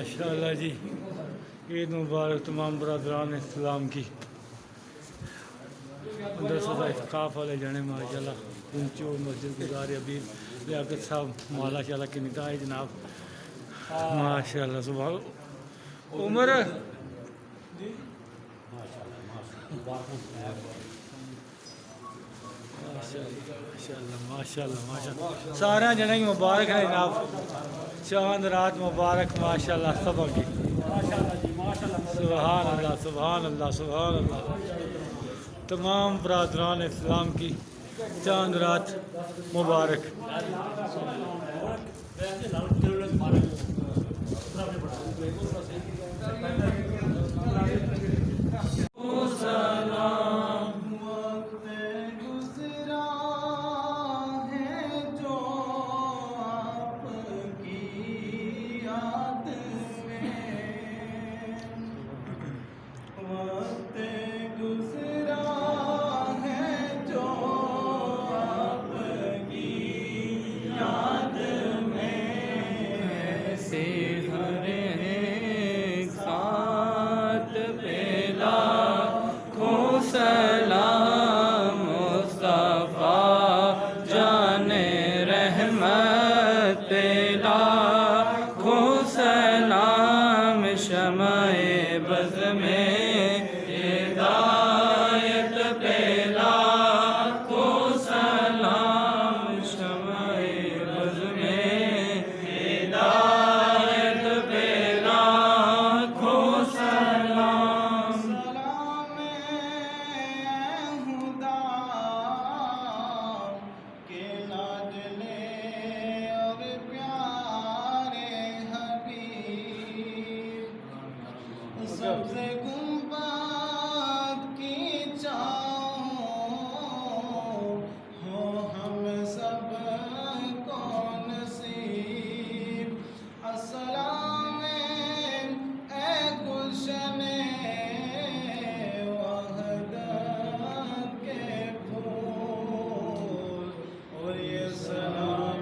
ماشاءاللہ جی، عید مبارک تمام برادران اسلام کی. مدرسہ احتکاف والے جانے ماشاءاللہ گنچور مسجد گلزار-e-Habib لیاقت صاحب مالا شاء اللہ کی نکاح ہے جناب. ماشاءاللہ سبحان عمر ماشاءاللہ سارے جنے کی مبارک ہے جناب. چاند رات مبارک ماشاءاللہ سب کی. سبحان اللہ سبحان اللہ سبحان اللہ. تمام برادران اسلام کی چاند رات مبارک. سلام مصطفیٰ جان رحمت لاکھوں سلام شمع بز میں ہدایت پہ لاکھوں سلام شمع بز میں ہدایت پہ لاکھوں سلام. سب سے گنبد کی چاہوں ہو ہم سب کو نصیب. السلام اے گلشن وحدت کے پھول اور یہ سلام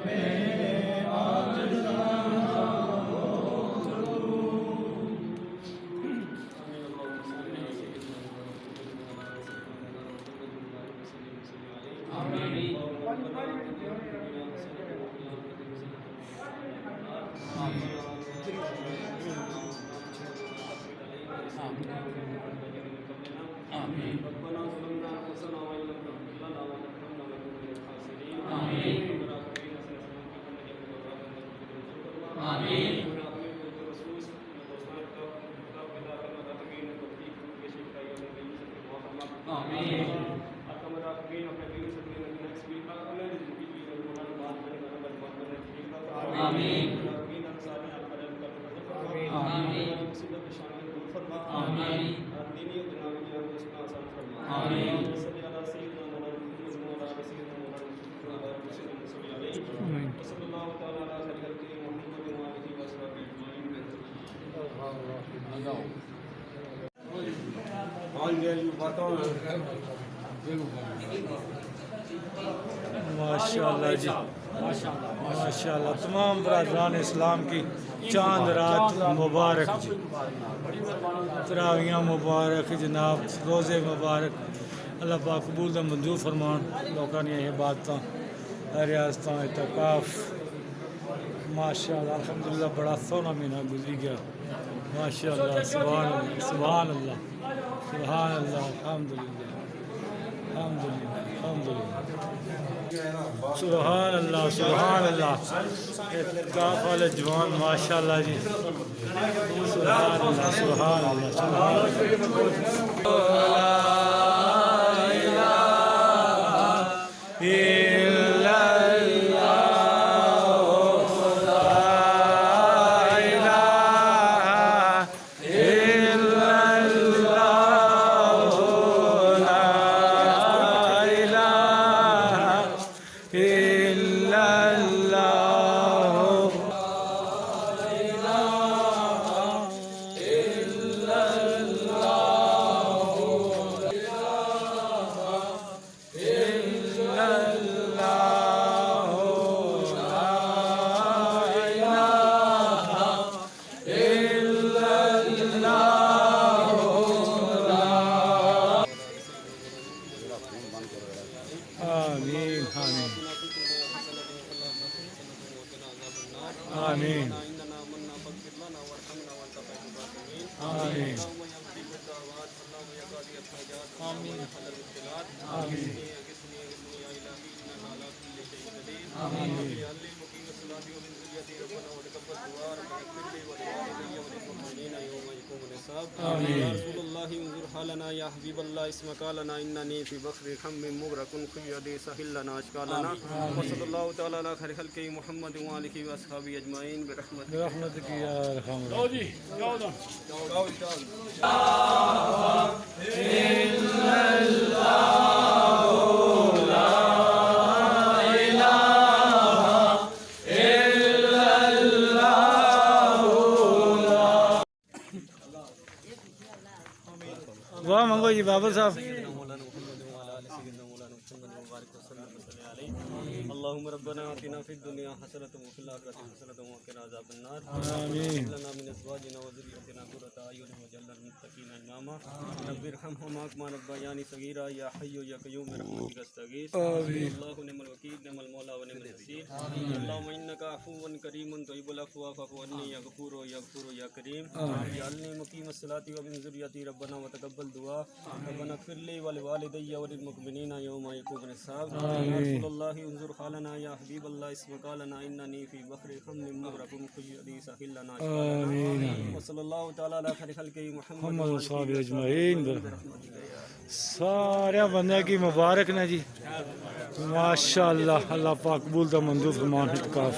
ماشاءاللہ جی ماشاءاللہ. تمام برادران اسلام کی چاند رات مبارک جی. تراویاں مبارک جناب، روزے مبارک. اللہ پاک قبول دا منظور فرمان. لوگوں نے یہ باتاں ریاستاں اعتکاف ماشاءاللہ الحمدللہ بڑا سونا مہینہ گزری گیا ماشاءاللہ. سبحان اللہ سبحان اللہ سبحان اللہ. الحمدللہ الحمدللہ الحمدللہ. سبحان اللہ سبحان اللہ. اعتکاف والے جوان ماشاءاللہ جی. سبحان اللہ سبحان اللہ سبحان اللہ يا رسول الله انظر حالنا يا حبيب الله اسمك لنا انني في بحر هم مغرق خيدي سهل لنا اشكالنا وصلى الله تعالى على خير خلقه محمد واله واصحابه اجمعين برحمتك يا ارحم الراحمين. دعا منگو جی بابر صاحب. اللهم ربنا آتنا في الدنيا حسنة وفي الآخرة حسنة وقنا عذاب النار. آمين. هب لنا من أزواجنا وذريتنا قرة أعين واجعلنا للمتقين إماما. رب ارحمهما كما ربياني صغيرا يا حي يا قيوم برحمتك أستغيث. آمين. الله نعم الوكيل نعم المولى ونعم النصير. اللهم إنك عفو كريم تحب العفو فاعف عني يا غفور يا غفور يا كريم. اجعلني مقيم الصلاة ومن ذريتي ربنا وتقبل دعاء. ربنا اغفر لي ولوالدي وللمؤمنين يوم يقوم الحساب. يا رسول الله انظر حالنا يا حبيب الله اسمك لنا انني في بحر هم مغرق خيدي سهل لنا آمين. وصلى الله تعالى على خير خلقه محمد صاحب اجمعین. سارے بندے کی مبارک نے جی ماشاء اللہ. اللہ پاک قبول تو منظور فرمان اعتکاف.